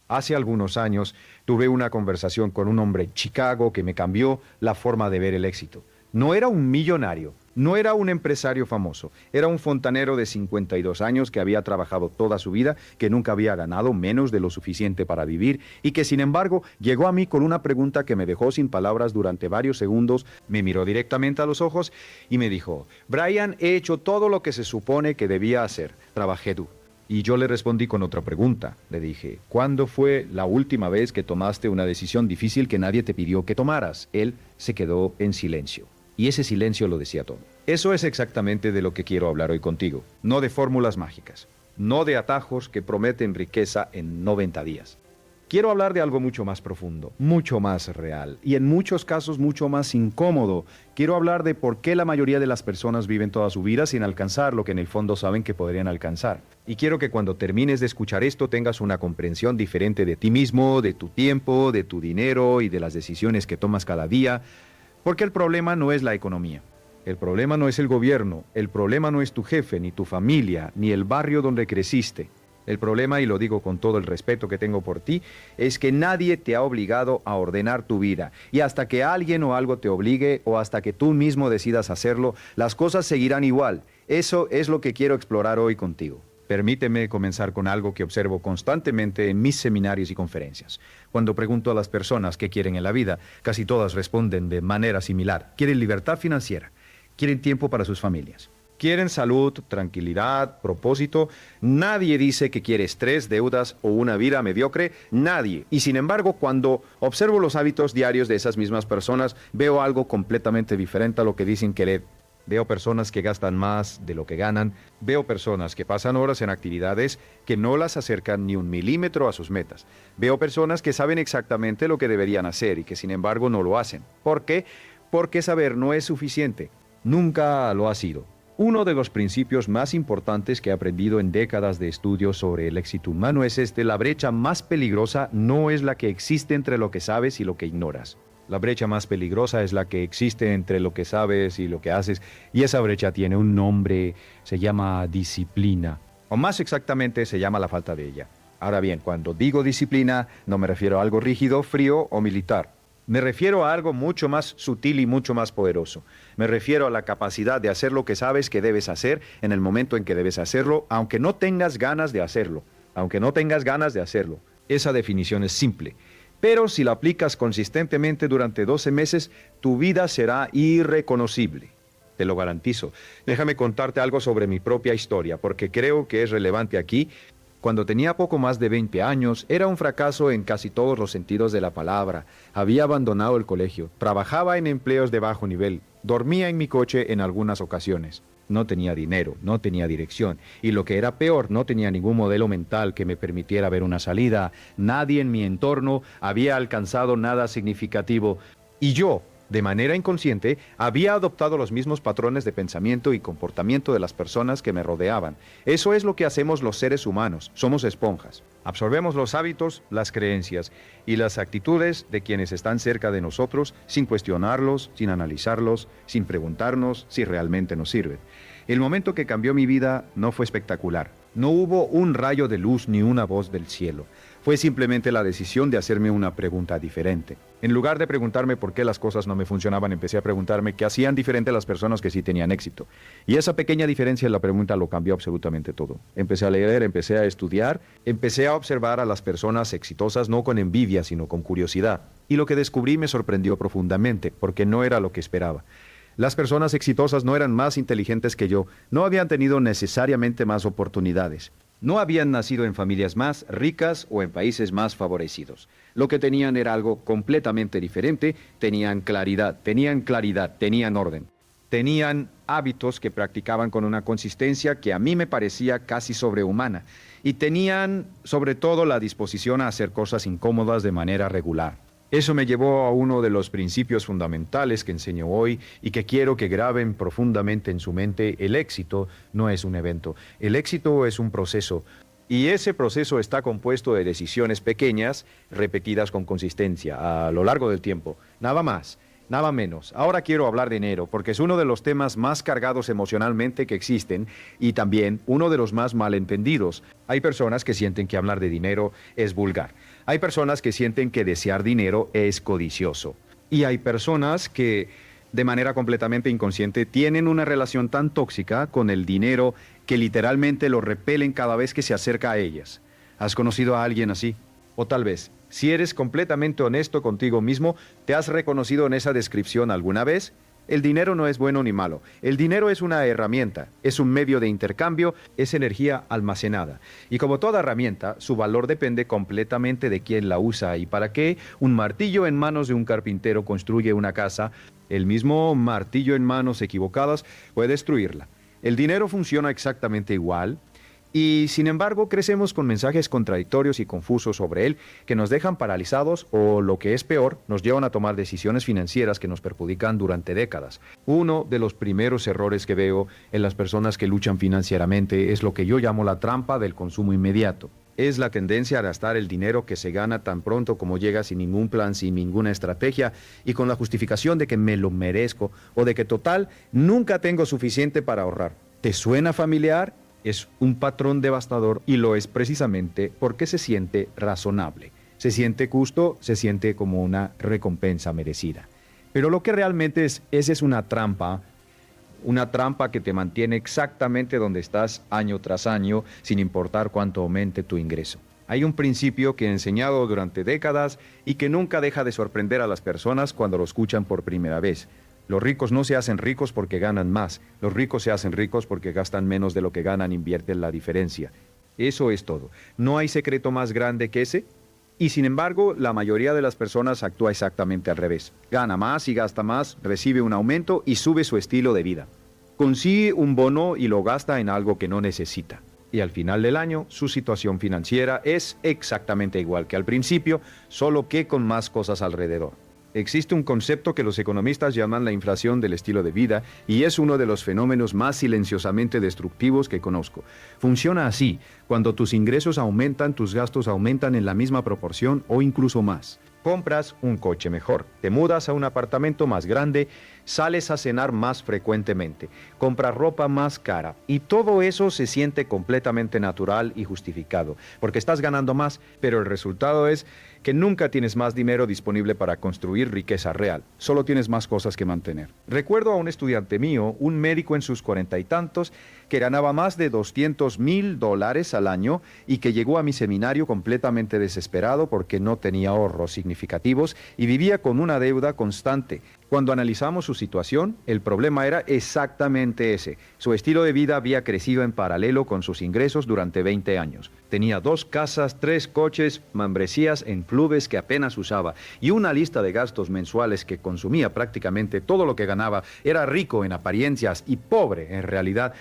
Hace algunos años tuve una conversación con un hombre en Chicago que me cambió la forma de ver el éxito. No era un millonario, no era un empresario famoso, era un fontanero de 52 años que había trabajado toda su vida, que nunca había ganado menos de lo suficiente para vivir y que sin embargo llegó a mí con una pregunta que me dejó sin palabras durante varios segundos, me miró directamente a los ojos y me dijo: Brian, he hecho todo lo que se supone que debía hacer, trabajé duro. Y yo le respondí con otra pregunta. Le dije: ¿cuándo fue la última vez que tomaste una decisión difícil que nadie te pidió que tomaras? Él se quedó en silencio. Y ese silencio lo decía todo. Eso es exactamente de lo que quiero hablar hoy contigo. No de fórmulas mágicas. No de atajos que prometen riqueza en 90 días. Quiero hablar de algo mucho más profundo, mucho más real y en muchos casos mucho más incómodo. Quiero hablar de por qué la mayoría de las personas viven toda su vida sin alcanzar lo que en el fondo saben que podrían alcanzar. Y quiero que cuando termines de escuchar esto tengas una comprensión diferente de ti mismo, de tu tiempo, de tu dinero y de las decisiones que tomas cada día. Porque el problema no es la economía. El problema no es el gobierno. El problema no es tu jefe, ni tu familia, ni el barrio donde creciste. El problema, y lo digo con todo el respeto que tengo por ti, es que nadie te ha obligado a ordenar tu vida. Y hasta que alguien o algo te obligue, o hasta que tú mismo decidas hacerlo, las cosas seguirán igual. Eso es lo que quiero explorar hoy contigo. Permíteme comenzar con algo que observo constantemente en mis seminarios y conferencias. Cuando pregunto a las personas qué quieren en la vida, casi todas responden de manera similar. Quieren libertad financiera, quieren tiempo para sus familias. Quieren salud, tranquilidad, propósito. Nadie dice que quiere estrés, deudas o una vida mediocre. Nadie. Y sin embargo, cuando observo los hábitos diarios de esas mismas personas, veo algo completamente diferente a lo que dicen querer. Veo personas que gastan más de lo que ganan. Veo personas que pasan horas en actividades que no las acercan ni un milímetro a sus metas. Veo personas que saben exactamente lo que deberían hacer y que sin embargo no lo hacen. ¿Por qué? Porque saber no es suficiente. Nunca lo ha sido. Uno de los principios más importantes que he aprendido en décadas de estudios sobre el éxito humano es la brecha más peligrosa no es la que existe entre lo que sabes y lo que ignoras. La brecha más peligrosa es la que existe entre lo que sabes y lo que haces, y esa brecha tiene un nombre, se llama disciplina, o más exactamente se llama la falta de ella. Ahora bien, cuando digo disciplina, no me refiero a algo rígido, frío o militar. Me refiero a algo mucho más sutil y mucho más poderoso. Me refiero a la capacidad de hacer lo que sabes que debes hacer en el momento en que debes hacerlo, aunque no tengas ganas de hacerlo. Aunque no tengas ganas de hacerlo. Esa definición es simple. Pero si la aplicas consistentemente durante 12 meses, tu vida será irreconocible. Te lo garantizo. Déjame contarte algo sobre mi propia historia, porque creo que es relevante aquí. Cuando tenía poco más de 20 años, era un fracaso en casi todos los sentidos de la palabra. Había abandonado el colegio, trabajaba en empleos de bajo nivel, dormía en mi coche en algunas ocasiones. No tenía dinero, no tenía dirección, y lo que era peor, no tenía ningún modelo mental que me permitiera ver una salida. Nadie en mi entorno había alcanzado nada significativo, y yo, de manera inconsciente, había adoptado los mismos patrones de pensamiento y comportamiento de las personas que me rodeaban. Eso es lo que hacemos los seres humanos. Somos esponjas. Absorbemos los hábitos, las creencias y las actitudes de quienes están cerca de nosotros sin cuestionarlos, sin analizarlos, sin preguntarnos si realmente nos sirven. El momento que cambió mi vida no fue espectacular. No hubo un rayo de luz ni una voz del cielo. Fue simplemente la decisión de hacerme una pregunta diferente. En lugar de preguntarme por qué las cosas no me funcionaban, empecé a preguntarme qué hacían diferente las personas que sí tenían éxito. Y esa pequeña diferencia en la pregunta lo cambió absolutamente todo. Empecé a leer, empecé a estudiar, empecé a observar a las personas exitosas no con envidia, sino con curiosidad. Y lo que descubrí me sorprendió profundamente, porque no era lo que esperaba. Las personas exitosas no eran más inteligentes que yo, no habían tenido necesariamente más oportunidades. No habían nacido en familias más ricas o en países más favorecidos. Lo que tenían era algo completamente diferente. Tenían claridad, tenían orden. Tenían hábitos que practicaban con una consistencia que a mí me parecía casi sobrehumana. Y tenían, sobre todo, la disposición a hacer cosas incómodas de manera regular. Eso me llevó a uno de los principios fundamentales que enseño hoy y que quiero que graben profundamente en su mente. El éxito no es un evento, el éxito es un proceso. Y ese proceso está compuesto de decisiones pequeñas, repetidas con consistencia a lo largo del tiempo. Nada más, nada menos. Ahora quiero hablar de dinero, porque es uno de los temas más cargados emocionalmente que existen y también uno de los más malentendidos. Hay personas que sienten que hablar de dinero es vulgar. Hay personas que sienten que desear dinero es codicioso. Y hay personas que, de manera completamente inconsciente, tienen una relación tan tóxica con el dinero que literalmente lo repelen cada vez que se acerca a ellas. ¿Has conocido a alguien así? O tal vez, si eres completamente honesto contigo mismo, ¿te has reconocido en esa descripción alguna vez? El dinero no es bueno ni malo. El dinero es una herramienta, es un medio de intercambio, es energía almacenada. Y como toda herramienta, su valor depende completamente de quién la usa y para qué. Un martillo en manos de un carpintero construye una casa. El mismo martillo en manos equivocadas puede destruirla. El dinero funciona exactamente igual. Y sin embargo crecemos con mensajes contradictorios y confusos sobre él que nos dejan paralizados o, lo que es peor, nos llevan a tomar decisiones financieras que nos perjudican durante décadas. Uno de los primeros errores que veo en las personas que luchan financieramente es lo que yo llamo la trampa del consumo inmediato. Es la tendencia a gastar el dinero que se gana tan pronto como llega, sin ningún plan, sin ninguna estrategia y con la justificación de que me lo merezco o de que total nunca tengo suficiente para ahorrar. ¿Te suena familiar? Es un patrón devastador y lo es precisamente porque se siente razonable. Se siente justo, se siente como una recompensa merecida. Pero lo que realmente es una trampa que te mantiene exactamente donde estás año tras año, sin importar cuánto aumente tu ingreso. Hay un principio que he enseñado durante décadas y que nunca deja de sorprender a las personas cuando lo escuchan por primera vez. Los ricos no se hacen ricos porque ganan más. Los ricos se hacen ricos porque gastan menos de lo que ganan, invierten la diferencia. Eso es todo. No hay secreto más grande que ese. Y sin embargo, la mayoría de las personas actúa exactamente al revés. Gana más y gasta más, recibe un aumento y sube su estilo de vida. Consigue un bono y lo gasta en algo que no necesita. Y al final del año, su situación financiera es exactamente igual que al principio, solo que con más cosas alrededor. Existe un concepto que los economistas llaman la inflación del estilo de vida y es uno de los fenómenos más silenciosamente destructivos que conozco. Funciona así: cuando tus ingresos aumentan, tus gastos aumentan en la misma proporción o incluso más. Compras un coche mejor, te mudas a un apartamento más grande, sales a cenar más frecuentemente, compras ropa más cara y todo eso se siente completamente natural y justificado, porque estás ganando más, pero el resultado es que nunca tienes más dinero disponible para construir riqueza real, solo tienes más cosas que mantener. Recuerdo a un estudiante mío, un médico en sus 40 y tantos, que ganaba más de $200,000 al año y que llegó a mi seminario completamente desesperado porque no tenía ahorros significativos y vivía con una deuda constante. Cuando analizamos su situación, el problema era exactamente ese. Su estilo de vida había crecido en paralelo con sus ingresos durante 20 años. Tenía 2 casas, 3 coches, membresías en clubes que apenas usaba y una lista de gastos mensuales que consumía prácticamente todo lo que ganaba. Era rico en apariencias y pobre en realidad.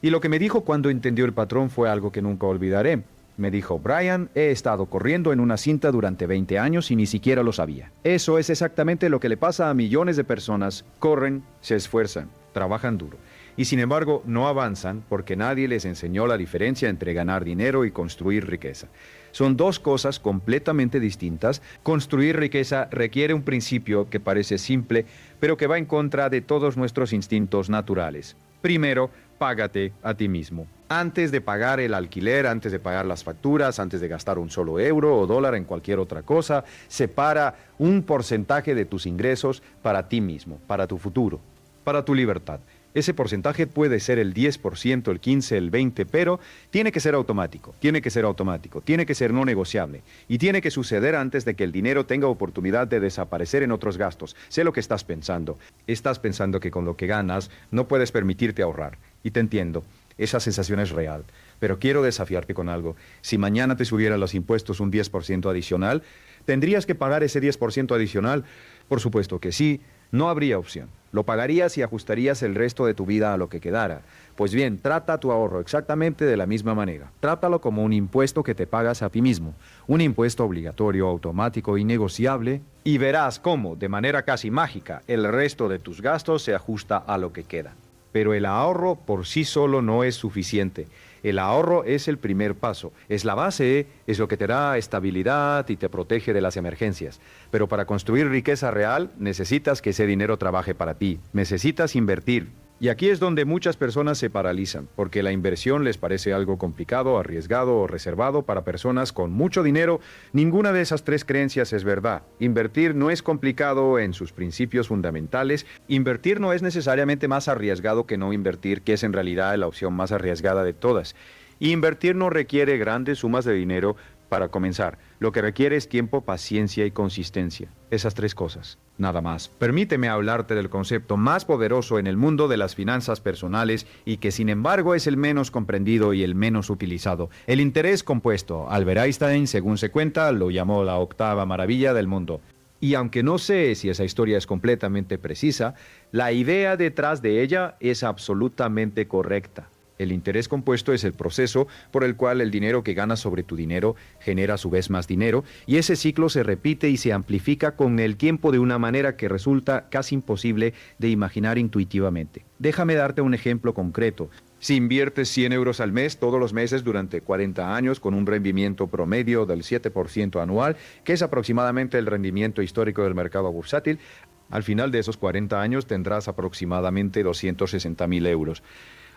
Y lo que me dijo cuando entendió el patrón fue algo que nunca olvidaré. Me dijo: Brian, he estado corriendo en una cinta durante 20 años y ni siquiera lo sabía. Eso es exactamente lo que le pasa a millones de personas. Corren, se esfuerzan, trabajan duro. Y sin embargo no avanzan porque nadie les enseñó la diferencia entre ganar dinero y construir riqueza. Son dos cosas completamente distintas. Construir riqueza requiere un principio que parece simple, pero que va en contra de todos nuestros instintos naturales. Primero, págate a ti mismo. Antes de pagar el alquiler, antes de pagar las facturas, antes de gastar un solo euro o dólar en cualquier otra cosa, separa un porcentaje de tus ingresos para ti mismo, para tu futuro, para tu libertad. Ese porcentaje puede ser el 10%, el 15%, el 20%, pero tiene que ser automático, tiene que ser no negociable y tiene que suceder antes de que el dinero tenga oportunidad de desaparecer en otros gastos. Sé lo que estás pensando. Estás pensando que con lo que ganas no puedes permitirte ahorrar. Y te entiendo, esa sensación es real. Pero quiero desafiarte con algo. Si mañana te subieran los impuestos un 10% adicional, ¿tendrías que pagar ese 10% adicional? Por supuesto que sí. No habría opción. Lo pagarías y ajustarías el resto de tu vida a lo que quedara. Pues bien, trata tu ahorro exactamente de la misma manera. Trátalo como un impuesto que te pagas a ti mismo. Un impuesto obligatorio, automático y negociable. Y verás cómo, de manera casi mágica, el resto de tus gastos se ajusta a lo que queda. Pero el ahorro por sí solo no es suficiente. El ahorro es el primer paso, es la base, es lo que te da estabilidad y te protege de las emergencias. Pero para construir riqueza real necesitas que ese dinero trabaje para ti, necesitas invertir. Y aquí es donde muchas personas se paralizan, porque la inversión les parece algo complicado, arriesgado o reservado para personas con mucho dinero. Ninguna de esas tres creencias es verdad. Invertir no es complicado en sus principios fundamentales. Invertir no es necesariamente más arriesgado que no invertir, que es en realidad la opción más arriesgada de todas. Invertir no requiere grandes sumas de dinero para comenzar. Lo que requiere es tiempo, paciencia y consistencia. Esas tres cosas, nada más. Permíteme hablarte del concepto más poderoso en el mundo de las finanzas personales y que sin embargo es el menos comprendido y el menos utilizado. El interés compuesto. Albert Einstein, según se cuenta, lo llamó la octava maravilla del mundo. Y aunque no sé si esa historia es completamente precisa, la idea detrás de ella es absolutamente correcta. El interés compuesto es el proceso por el cual el dinero que ganas sobre tu dinero genera a su vez más dinero, y ese ciclo se repite y se amplifica con el tiempo de una manera que resulta casi imposible de imaginar intuitivamente. Déjame darte un ejemplo concreto. Si inviertes 100 euros al mes todos los meses durante 40 años con un rendimiento promedio del 7% anual, que es aproximadamente el rendimiento histórico del mercado bursátil, al final de esos 40 años tendrás aproximadamente 260.000 euros.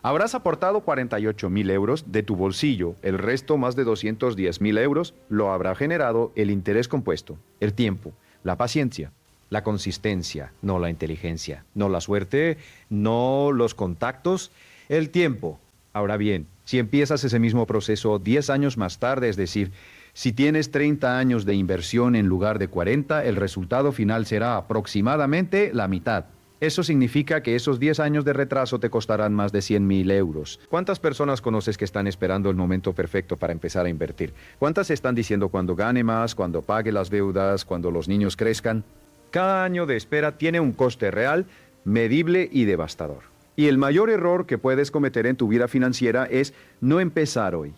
Habrás aportado 48.000 euros de tu bolsillo, el resto, más de 210.000 euros, lo habrá generado el interés compuesto, el tiempo, la paciencia, la consistencia, no la inteligencia, no la suerte, no los contactos, el tiempo. Ahora bien, si empiezas ese mismo proceso 10 años más tarde, es decir, si tienes 30 años de inversión en lugar de 40, el resultado final será aproximadamente la mitad. Eso significa que esos 10 años de retraso te costarán más de 100.000 euros. ¿Cuántas personas conoces que están esperando el momento perfecto para empezar a invertir? ¿Cuántas están diciendo cuando gane más, cuando pague las deudas, cuando los niños crezcan? Cada año de espera tiene un coste real, medible y devastador. Y el mayor error que puedes cometer en tu vida financiera es no empezar hoy.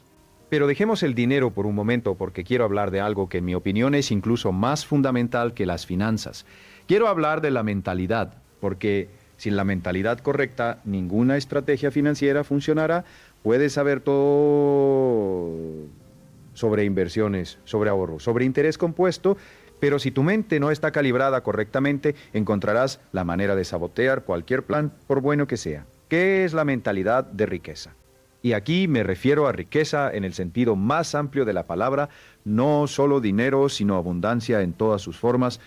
Pero dejemos el dinero por un momento porque quiero hablar de algo que en mi opinión es incluso más fundamental que las finanzas. Quiero hablar de la mentalidad. Porque sin la mentalidad correcta, ninguna estrategia financiera funcionará. Puedes saber todo sobre inversiones, sobre ahorro, sobre interés compuesto, pero si tu mente no está calibrada correctamente, encontrarás la manera de sabotear cualquier plan, por bueno que sea. ¿Qué es la mentalidad de riqueza? Y aquí me refiero a riqueza en el sentido más amplio de la palabra, no solo dinero, sino abundancia en todas sus formas.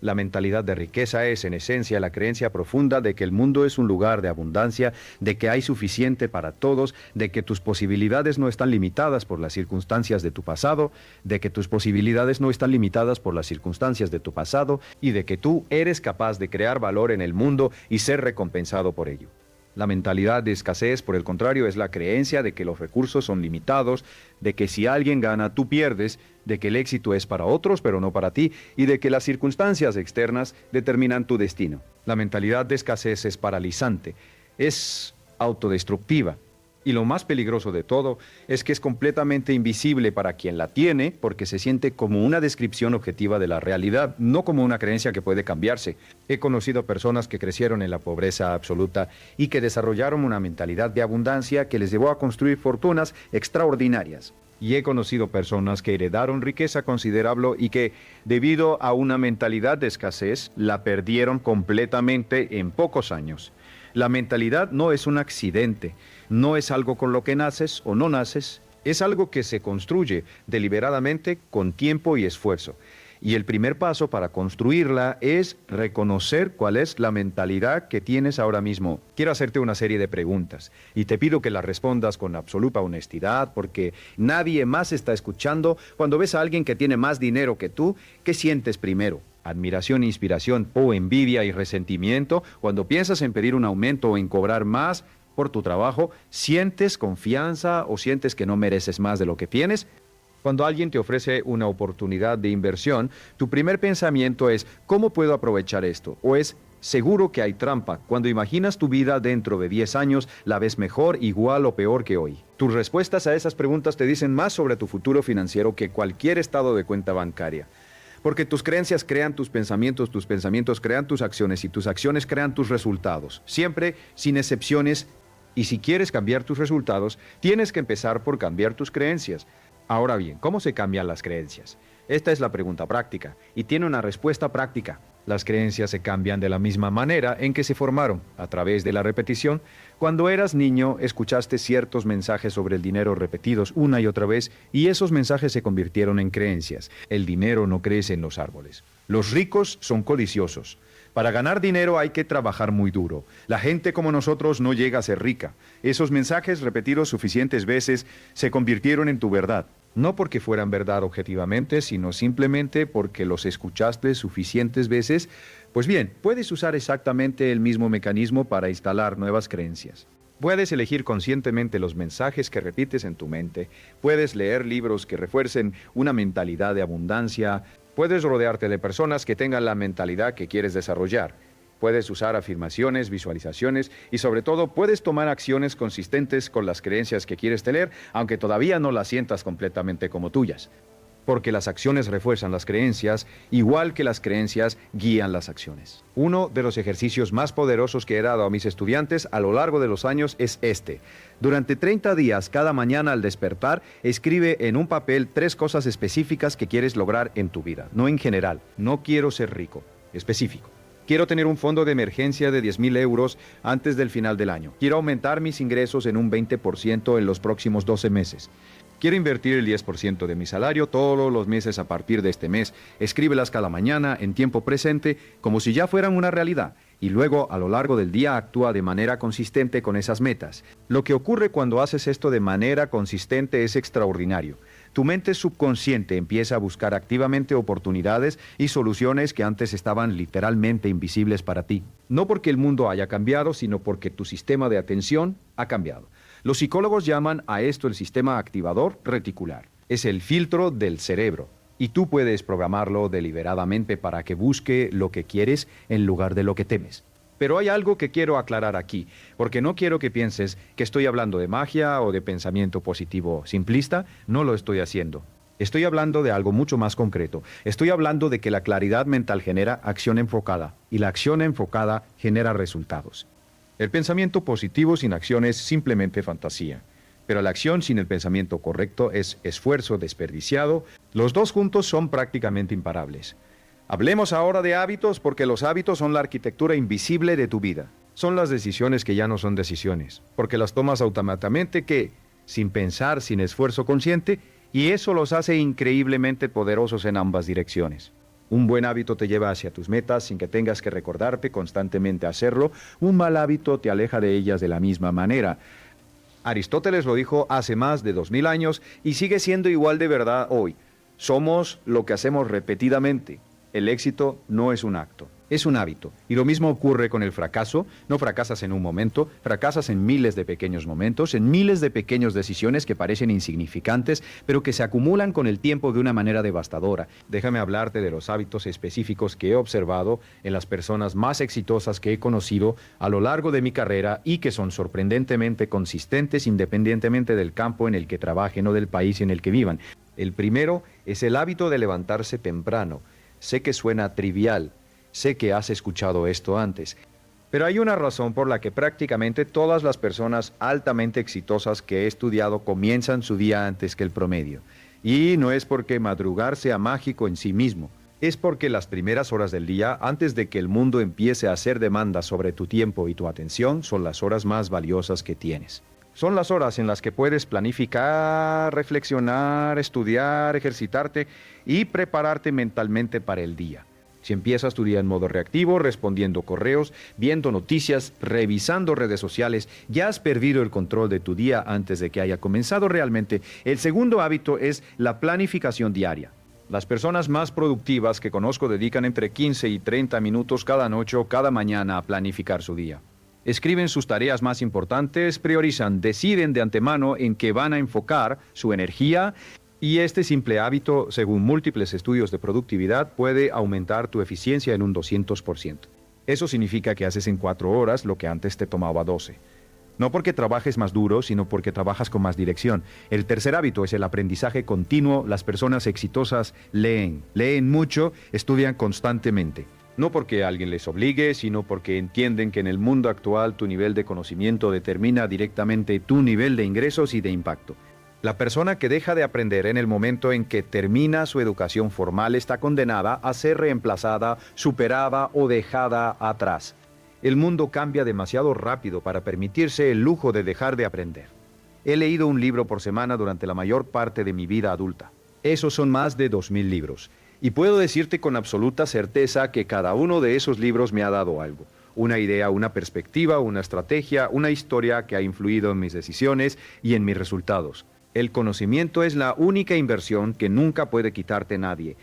La mentalidad de riqueza es, en esencia, la creencia profunda de que el mundo es un lugar de abundancia, de que hay suficiente para todos, de que tus posibilidades no están limitadas por las circunstancias de tu pasado, de que tus posibilidades no están limitadas por las circunstancias de tu pasado y de que tú eres capaz de crear valor en el mundo y ser recompensado por ello. La mentalidad de escasez, por el contrario, es la creencia de que los recursos son limitados, de que si alguien gana, tú pierdes, de que el éxito es para otros, pero no para ti, y de que las circunstancias externas determinan tu destino. La mentalidad de escasez es paralizante, es autodestructiva. Y lo más peligroso de todo es que es completamente invisible para quien la tiene porque se siente como una descripción objetiva de la realidad, no como una creencia que puede cambiarse. He conocido personas que crecieron en la pobreza absoluta y que desarrollaron una mentalidad de abundancia que les llevó a construir fortunas extraordinarias. Y he conocido personas que heredaron riqueza considerable y que, debido a una mentalidad de escasez, la perdieron completamente en pocos años. La mentalidad no es un accidente, no es algo con lo que naces o no naces, es algo que se construye deliberadamente con tiempo y esfuerzo. Y el primer paso para construirla es reconocer cuál es la mentalidad que tienes ahora mismo. Quiero hacerte una serie de preguntas y te pido que las respondas con absoluta honestidad porque nadie más está escuchando. Cuando ves a alguien que tiene más dinero que tú, ¿qué sientes primero? ¿Admiración, inspiración o envidia y resentimiento? Cuando piensas en pedir un aumento o en cobrar más por tu trabajo, ¿sientes confianza o sientes que no mereces más de lo que tienes? Cuando alguien te ofrece una oportunidad de inversión, tu primer pensamiento es ¿cómo puedo aprovechar esto? O es seguro que hay trampa. Cuando imaginas tu vida dentro de 10 años, ¿la ves mejor, igual o peor que hoy? Tus respuestas a esas preguntas te dicen más sobre tu futuro financiero que cualquier estado de cuenta bancaria. Porque tus creencias crean tus pensamientos crean tus acciones y tus acciones crean tus resultados. Siempre, sin excepciones. Y si quieres cambiar tus resultados, tienes que empezar por cambiar tus creencias. Ahora bien, ¿cómo se cambian las creencias? Esta es la pregunta práctica y tiene una respuesta práctica. Las creencias se cambian de la misma manera en que se formaron, a través de la repetición. Cuando eras niño, escuchaste ciertos mensajes sobre el dinero repetidos una y otra vez, y esos mensajes se convirtieron en creencias. El dinero no crece en los árboles. Los ricos son codiciosos. Para ganar dinero hay que trabajar muy duro. La gente como nosotros no llega a ser rica. Esos mensajes repetidos suficientes veces se convirtieron en tu verdad. No porque fueran verdad objetivamente, sino simplemente porque los escuchaste suficientes veces. Pues bien, puedes usar exactamente el mismo mecanismo para instalar nuevas creencias. Puedes elegir conscientemente los mensajes que repites en tu mente. Puedes leer libros que refuercen una mentalidad de abundancia. Puedes rodearte de personas que tengan la mentalidad que quieres desarrollar. Puedes usar afirmaciones, visualizaciones y sobre todo puedes tomar acciones consistentes con las creencias que quieres tener, aunque todavía no las sientas completamente como tuyas. Porque las acciones refuerzan las creencias, igual que las creencias guían las acciones. Uno de los ejercicios más poderosos que he dado a mis estudiantes a lo largo de los años es este. Durante 30 días, cada mañana al despertar, escribe en un papel 3 cosas específicas que quieres lograr en tu vida. No en general. No quiero ser rico. Específico. Quiero tener un fondo de emergencia de 10,000 euros antes del final del año. Quiero aumentar mis ingresos en un 20% en los próximos 12 meses. Quiero invertir el 10% de mi salario todos los meses a partir de este mes. Escríbelas cada mañana en tiempo presente como si ya fueran una realidad. Y luego, a lo largo del día, actúa de manera consistente con esas metas. Lo que ocurre cuando haces esto de manera consistente es extraordinario. Tu mente subconsciente empieza a buscar activamente oportunidades y soluciones que antes estaban literalmente invisibles para ti. No porque el mundo haya cambiado, sino porque tu sistema de atención ha cambiado. Los psicólogos llaman a esto el sistema activador reticular. Es el filtro del cerebro. Y tú puedes programarlo deliberadamente para que busque lo que quieres en lugar de lo que temes. Pero hay algo que quiero aclarar aquí, porque no quiero que pienses que estoy hablando de magia o de pensamiento positivo simplista. No lo estoy haciendo. Estoy hablando de algo mucho más concreto. Estoy hablando de que la claridad mental genera acción enfocada, y la acción enfocada genera resultados. El pensamiento positivo sin acción es simplemente fantasía. Pero la acción sin el pensamiento correcto es esfuerzo desperdiciado. Los dos juntos son prácticamente imparables. Hablemos ahora de hábitos, porque los hábitos son la arquitectura invisible de tu vida. Son las decisiones que ya no son decisiones, porque las tomas automáticamente sin pensar, sin esfuerzo consciente, y eso los hace increíblemente poderosos en ambas direcciones. Un buen hábito te lleva hacia tus metas sin que tengas que recordarte constantemente hacerlo. Un mal hábito te aleja de ellas de la misma manera. Aristóteles lo dijo hace más de 2000 años y sigue siendo igual de verdad hoy. Somos lo que hacemos repetidamente. El éxito no es un acto, es un hábito. Y lo mismo ocurre con el fracaso. No fracasas en un momento, fracasas en miles de pequeños momentos, en miles de pequeñas decisiones que parecen insignificantes, pero que se acumulan con el tiempo de una manera devastadora. Déjame hablarte de los hábitos específicos que he observado en las personas más exitosas que he conocido a lo largo de mi carrera y que son sorprendentemente consistentes independientemente del campo en el que trabajen o del país en el que vivan. El primero es el hábito de levantarse temprano. Sé que suena trivial, sé que has escuchado esto antes, pero hay una razón por la que prácticamente todas las personas altamente exitosas que he estudiado comienzan su día antes que el promedio. Y no es porque madrugar sea mágico en sí mismo, es porque las primeras horas del día, antes de que el mundo empiece a hacer demandas sobre tu tiempo y tu atención, son las horas más valiosas que tienes. Son las horas en las que puedes planificar, reflexionar, estudiar, ejercitarte y prepararte mentalmente para el día. Si empiezas tu día en modo reactivo, respondiendo correos, viendo noticias, revisando redes sociales, ya has perdido el control de tu día antes de que haya comenzado realmente. El segundo hábito es la planificación diaria. Las personas más productivas que conozco dedican entre 15 y 30 minutos cada noche o cada mañana a planificar su día. Escriben sus tareas más importantes, priorizan, deciden de antemano en qué van a enfocar su energía, y este simple hábito, según múltiples estudios de productividad, puede aumentar tu eficiencia en un 200%. Eso significa que haces en 4 horas lo que antes te tomaba 12. No porque trabajes más duro, sino porque trabajas con más dirección. El tercer hábito es el aprendizaje continuo. Las personas exitosas leen mucho, estudian constantemente. No porque alguien les obligue, sino porque entienden que en el mundo actual tu nivel de conocimiento determina directamente tu nivel de ingresos y de impacto. La persona que deja de aprender en el momento en que termina su educación formal está condenada a ser reemplazada, superada o dejada atrás. El mundo cambia demasiado rápido para permitirse el lujo de dejar de aprender. He leído un libro por semana durante la mayor parte de mi vida adulta. Esos son más de 2000 libros. Y puedo decirte con absoluta certeza que cada uno de esos libros me ha dado algo. Una idea, una perspectiva, una estrategia, una historia que ha influido en mis decisiones y en mis resultados. El conocimiento es la única inversión que nunca puede quitarte nadie.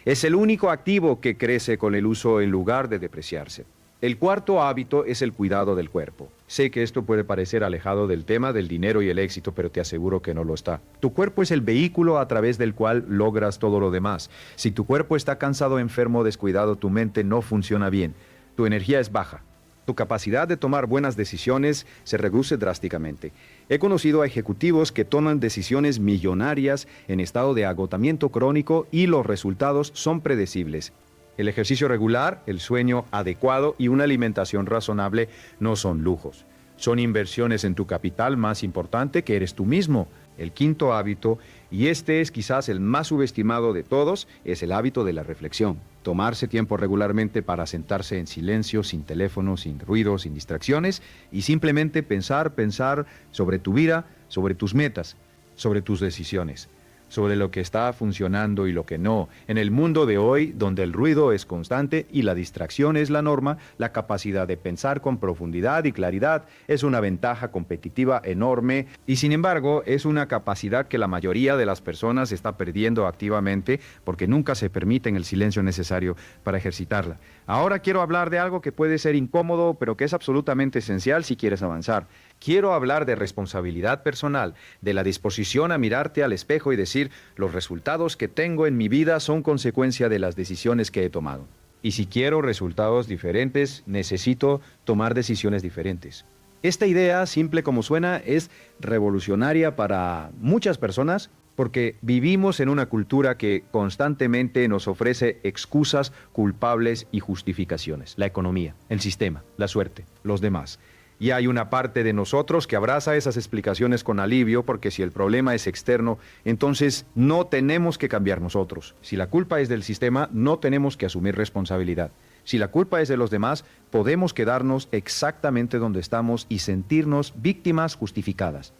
Es el único activo que crece con el uso en lugar de depreciarse. El cuarto hábito es el cuidado del cuerpo. Sé que esto puede parecer alejado del tema del dinero y el éxito, pero te aseguro que no lo está. Tu cuerpo es el vehículo a través del cual logras todo lo demás. Si tu cuerpo está cansado, enfermo, descuidado, tu mente no funciona bien. Tu energía es baja. Tu capacidad de tomar buenas decisiones se reduce drásticamente. He conocido a ejecutivos que toman decisiones millonarias en estado de agotamiento crónico y los resultados son predecibles. El ejercicio regular, el sueño adecuado y una alimentación razonable no son lujos. Son inversiones en tu capital más importante, que eres tú mismo. El quinto hábito, y este es quizás el más subestimado de todos, es el hábito de la reflexión. Tomarse tiempo regularmente para sentarse en silencio, sin teléfono, sin ruido, sin distracciones, y simplemente pensar sobre tu vida, sobre tus metas, sobre tus decisiones, sobre lo que está funcionando y lo que no. En el mundo de hoy, donde el ruido es constante y la distracción es la norma, la capacidad de pensar con profundidad y claridad es una ventaja competitiva enorme y sin embargo es una capacidad que la mayoría de las personas está perdiendo activamente porque nunca se permiten el silencio necesario para ejercitarla. Ahora quiero hablar de algo que puede ser incómodo, pero que es absolutamente esencial si quieres avanzar. Quiero hablar de responsabilidad personal, de la disposición a mirarte al espejo y decir, los resultados que tengo en mi vida son consecuencia de las decisiones que he tomado. Y si quiero resultados diferentes, necesito tomar decisiones diferentes. Esta idea, simple como suena, es revolucionaria para muchas personas porque vivimos en una cultura que constantemente nos ofrece excusas, culpables y justificaciones. La economía, el sistema, la suerte, los demás. Y hay una parte de nosotros que abraza esas explicaciones con alivio porque si el problema es externo, entonces no tenemos que cambiar nosotros. Si la culpa es del sistema, no tenemos que asumir responsabilidad. Si la culpa es de los demás, podemos quedarnos exactamente donde estamos y sentirnos víctimas justificadas.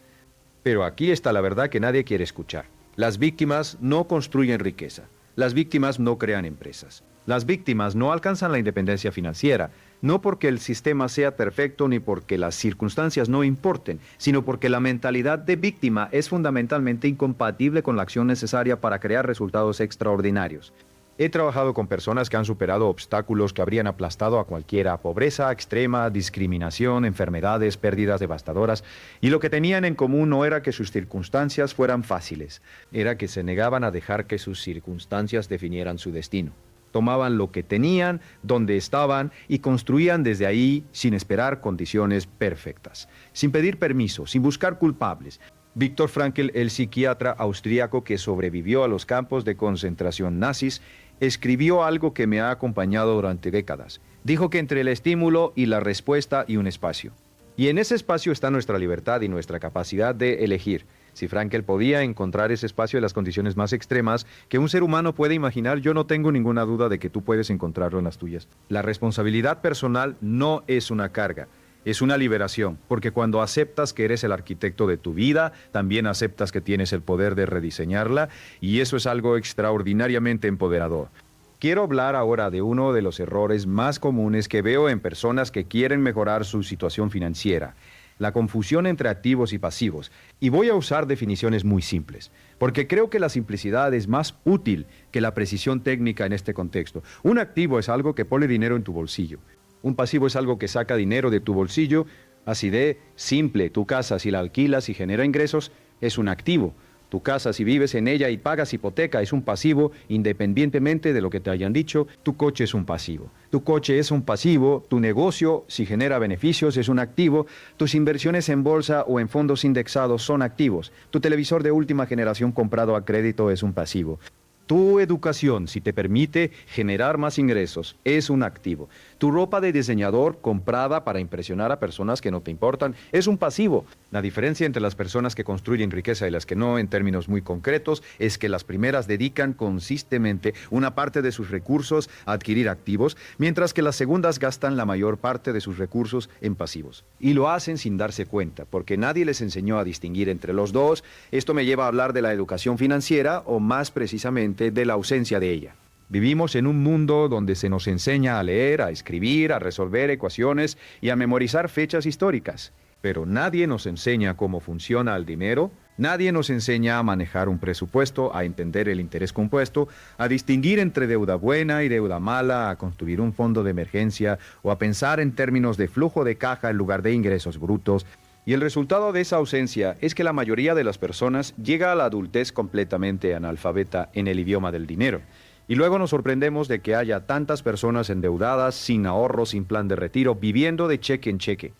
Pero aquí está la verdad que nadie quiere escuchar. Las víctimas no construyen riqueza. Las víctimas no crean empresas. Las víctimas no alcanzan la independencia financiera, no porque el sistema sea perfecto ni porque las circunstancias no importen, sino porque la mentalidad de víctima es fundamentalmente incompatible con la acción necesaria para crear resultados extraordinarios. He trabajado con personas que han superado obstáculos que habrían aplastado a cualquiera: pobreza extrema, discriminación, enfermedades, pérdidas devastadoras, y lo que tenían en común no era que sus circunstancias fueran fáciles, era que se negaban a dejar que sus circunstancias definieran su destino. Tomaban lo que tenían, donde estaban, y construían desde ahí sin esperar condiciones perfectas, sin pedir permiso, sin buscar culpables. Viktor Frankl, el psiquiatra austríaco que sobrevivió a los campos de concentración nazis, escribió algo que me ha acompañado durante décadas. Dijo que entre el estímulo y la respuesta hay un espacio. Y en ese espacio está nuestra libertad y nuestra capacidad de elegir. Si Frankl podía encontrar ese espacio en las condiciones más extremas que un ser humano puede imaginar, yo no tengo ninguna duda de que tú puedes encontrarlo en las tuyas. La responsabilidad personal no es una carga, es una liberación, porque cuando aceptas que eres el arquitecto de tu vida, también aceptas que tienes el poder de rediseñarla, y eso es algo extraordinariamente empoderador. Quiero hablar ahora de uno de los errores más comunes que veo en personas que quieren mejorar su situación financiera: la confusión entre activos y pasivos. Y voy a usar definiciones muy simples, porque creo que la simplicidad es más útil que la precisión técnica en este contexto. Un activo es algo que pone dinero en tu bolsillo. Un pasivo es algo que saca dinero de tu bolsillo. Así de simple. Tu casa, si la alquilas y genera ingresos, es un activo. Tu casa, si vives en ella y pagas hipoteca, es un pasivo, independientemente de lo que te hayan dicho. Tu coche es un pasivo. Tu coche es un pasivo. Tu negocio, si genera beneficios, es un activo. Tus inversiones en bolsa o en fondos indexados son activos. Tu televisor de última generación comprado a crédito es un pasivo. Tu educación, si te permite generar más ingresos, es un activo. Tu ropa de diseñador comprada para impresionar a personas que no te importan es un pasivo. La diferencia entre las personas que construyen riqueza y las que no, en términos muy concretos, es que las primeras dedican consistentemente una parte de sus recursos a adquirir activos, mientras que las segundas gastan la mayor parte de sus recursos en pasivos. Y lo hacen sin darse cuenta, porque nadie les enseñó a distinguir entre los dos. Esto me lleva a hablar de la educación financiera, o más precisamente de la ausencia de ella. Vivimos en un mundo donde se nos enseña a leer, a escribir, a resolver ecuaciones y a memorizar fechas históricas. Pero nadie nos enseña cómo funciona el dinero, nadie nos enseña a manejar un presupuesto, a entender el interés compuesto, a distinguir entre deuda buena y deuda mala, a construir un fondo de emergencia o a pensar en términos de flujo de caja en lugar de ingresos brutos. Y el resultado de esa ausencia es que la mayoría de las personas llega a la adultez completamente analfabeta en el idioma del dinero. Y luego nos sorprendemos de que haya tantas personas endeudadas, sin ahorro, sin plan de retiro, viviendo de cheque en cheque.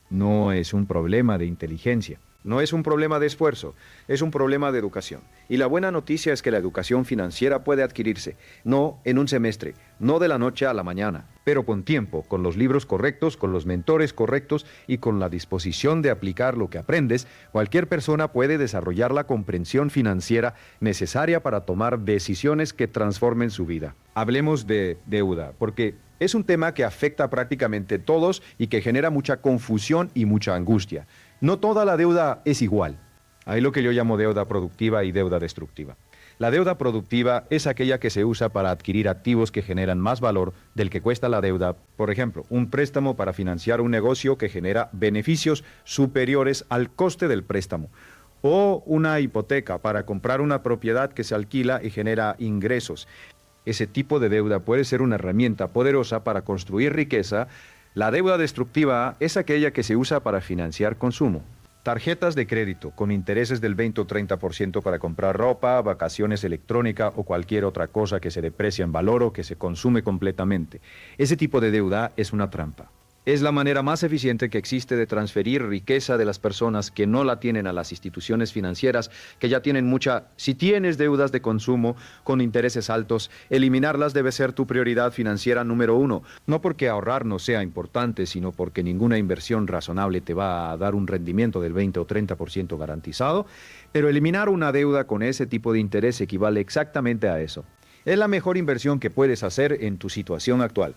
No es un problema de inteligencia, no es un problema de esfuerzo, es un problema de educación. Y la buena noticia es que la educación financiera puede adquirirse, no en un semestre, no de la noche a la mañana, pero con tiempo, con los libros correctos, con los mentores correctos y con la disposición de aplicar lo que aprendes. Cualquier persona puede desarrollar la comprensión financiera necesaria para tomar decisiones que transformen su vida. Hablemos de deuda, porque es un tema que afecta a prácticamente todos y que genera mucha confusión y mucha angustia. No toda la deuda es igual. Hay lo que yo llamo deuda productiva y deuda destructiva. La deuda productiva es aquella que se usa para adquirir activos que generan más valor del que cuesta la deuda. Por ejemplo, un préstamo para financiar un negocio que genera beneficios superiores al coste del préstamo. O una hipoteca para comprar una propiedad que se alquila y genera ingresos. Ese tipo de deuda puede ser una herramienta poderosa para construir riqueza. La deuda destructiva es aquella que se usa para financiar consumo. Tarjetas de crédito con intereses del 20 o 30% para comprar ropa, vacaciones electrónica o cualquier otra cosa que se deprecia en valor o que se consume completamente. Ese tipo de deuda es una trampa. Es la manera más eficiente que existe de transferir riqueza de las personas que no la tienen a las instituciones financieras, que ya tienen mucha. Si tienes deudas de consumo con intereses altos, eliminarlas debe ser tu prioridad financiera número uno. No porque ahorrar no sea importante, sino porque ninguna inversión razonable te va a dar un rendimiento del 20 o 30% garantizado, pero eliminar una deuda con ese tipo de interés equivale exactamente a eso. Es la mejor inversión que puedes hacer en tu situación actual.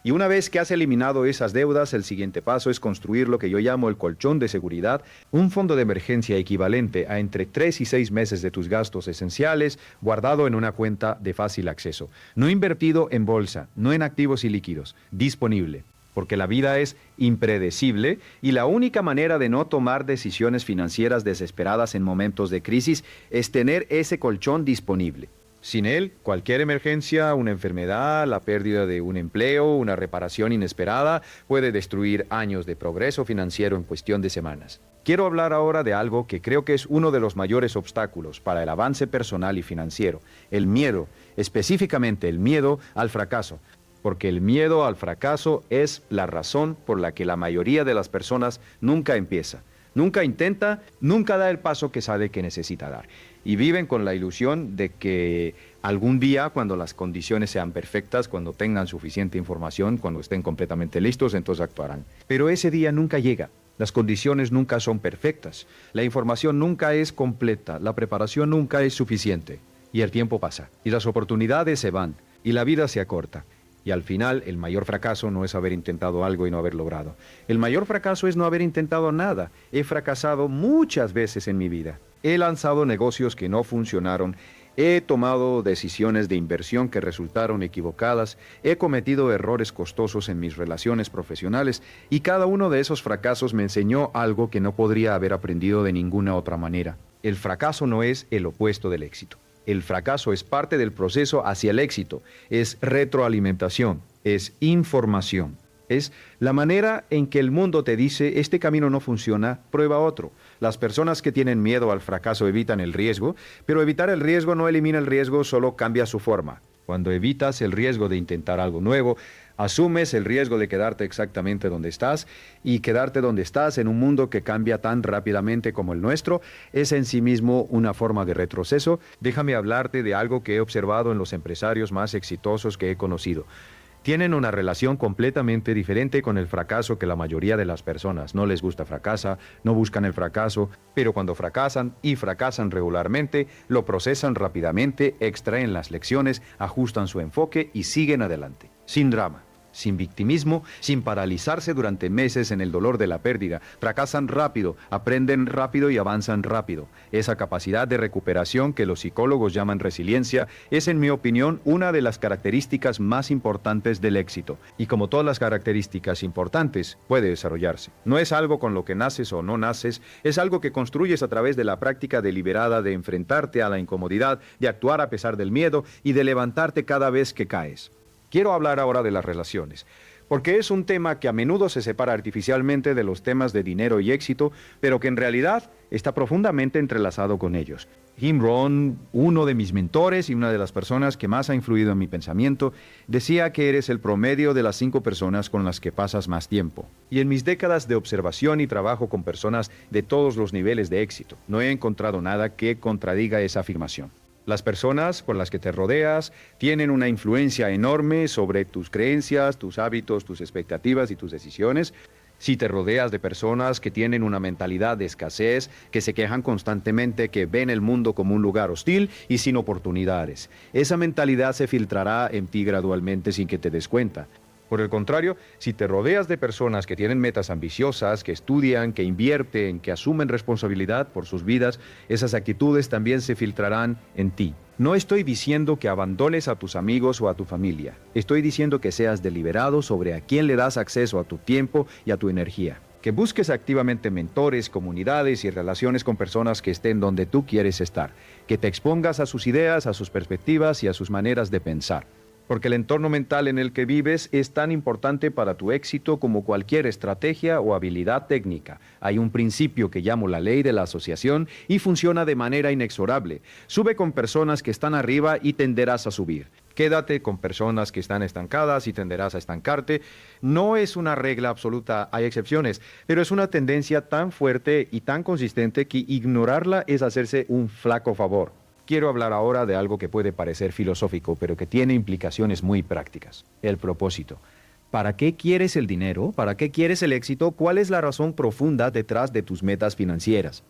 Y una vez que has eliminado esas deudas, el siguiente paso es construir lo que yo llamo el colchón de seguridad, un fondo de emergencia equivalente a entre 3 y 6 meses de tus gastos esenciales, guardado en una cuenta de fácil acceso. No invertido en bolsa, no en activos y líquidos, disponible. Porque la vida es impredecible y la única manera de no tomar decisiones financieras desesperadas en momentos de crisis es tener ese colchón disponible. Sin él, cualquier emergencia, una enfermedad, la pérdida de un empleo, una reparación inesperada, puede destruir años de progreso financiero en cuestión de semanas. Quiero hablar ahora de algo que creo que es uno de los mayores obstáculos para el avance personal y financiero, el miedo, específicamente el miedo al fracaso. Porque el miedo al fracaso es la razón por la que la mayoría de las personas nunca empieza. Nunca intenta, nunca da el paso que sabe que necesita dar. Y viven con la ilusión de que algún día, cuando las condiciones sean perfectas, cuando tengan suficiente información, cuando estén completamente listos, entonces actuarán. Pero ese día nunca llega. Las condiciones nunca son perfectas. La información nunca es completa. La preparación nunca es suficiente. Y el tiempo pasa. Y las oportunidades se van. Y la vida se acorta. Y al final, el mayor fracaso no es haber intentado algo y no haber logrado. El mayor fracaso es no haber intentado nada. He fracasado muchas veces en mi vida. He lanzado negocios que no funcionaron. He tomado decisiones de inversión que resultaron equivocadas. He cometido errores costosos en mis relaciones profesionales. Y cada uno de esos fracasos me enseñó algo que no podría haber aprendido de ninguna otra manera. El fracaso no es el opuesto del éxito. El fracaso es parte del proceso hacia el éxito, es retroalimentación, es información. Es la manera en que el mundo te dice, este camino no funciona, prueba otro. Las personas que tienen miedo al fracaso evitan el riesgo, pero evitar el riesgo no elimina el riesgo, solo cambia su forma. Cuando evitas el riesgo de intentar algo nuevo, asumes el riesgo de quedarte exactamente donde estás, y quedarte donde estás en un mundo que cambia tan rápidamente como el nuestro es en sí mismo una forma de retroceso. Déjame hablarte de algo que he observado en los empresarios más exitosos que he conocido. Tienen una relación completamente diferente con el fracaso que la mayoría de las personas. No les gusta fracasar, no buscan el fracaso, pero cuando fracasan y fracasan regularmente, lo procesan rápidamente, extraen las lecciones, ajustan su enfoque y siguen adelante, sin drama, sin victimismo, sin paralizarse durante meses en el dolor de la pérdida. Fracasan rápido, aprenden rápido y avanzan rápido. Esa capacidad de recuperación que los psicólogos llaman resiliencia es, en mi opinión, una de las características más importantes del éxito. Y como todas las características importantes, puede desarrollarse. No es algo con lo que naces o no naces, es algo que construyes a través de la práctica deliberada de enfrentarte a la incomodidad, de actuar a pesar del miedo y de levantarte cada vez que caes. Quiero hablar ahora de las relaciones, porque es un tema que a menudo se separa artificialmente de los temas de dinero y éxito, pero que en realidad está profundamente entrelazado con ellos. Jim Rohn, uno de mis mentores y una de las personas que más ha influido en mi pensamiento, decía que eres el promedio de las 5 personas con las que pasas más tiempo. Y en mis décadas de observación y trabajo con personas de todos los niveles de éxito, no he encontrado nada que contradiga esa afirmación. Las personas con las que te rodeas tienen una influencia enorme sobre tus creencias, tus hábitos, tus expectativas y tus decisiones. Si te rodeas de personas que tienen una mentalidad de escasez, que se quejan constantemente, que ven el mundo como un lugar hostil y sin oportunidades, esa mentalidad se filtrará en ti gradualmente sin que te des cuenta. Por el contrario, si te rodeas de personas que tienen metas ambiciosas, que estudian, que invierten, que asumen responsabilidad por sus vidas, esas actitudes también se filtrarán en ti. No estoy diciendo que abandones a tus amigos o a tu familia. Estoy diciendo que seas deliberado sobre a quién le das acceso a tu tiempo y a tu energía. Que busques activamente mentores, comunidades y relaciones con personas que estén donde tú quieres estar. Que te expongas a sus ideas, a sus perspectivas y a sus maneras de pensar. Porque el entorno mental en el que vives es tan importante para tu éxito como cualquier estrategia o habilidad técnica. Hay un principio que llamo la ley de la asociación y funciona de manera inexorable. Sube con personas que están arriba y tenderás a subir. Quédate con personas que están estancadas y tenderás a estancarte. No es una regla absoluta, hay excepciones, pero es una tendencia tan fuerte y tan consistente que ignorarla es hacerse un flaco favor. Quiero hablar ahora de algo que puede parecer filosófico, pero que tiene implicaciones muy prácticas. El propósito. ¿Para qué quieres el dinero? ¿Para qué quieres el éxito? ¿Cuál es la razón profunda detrás de tus metas financieras?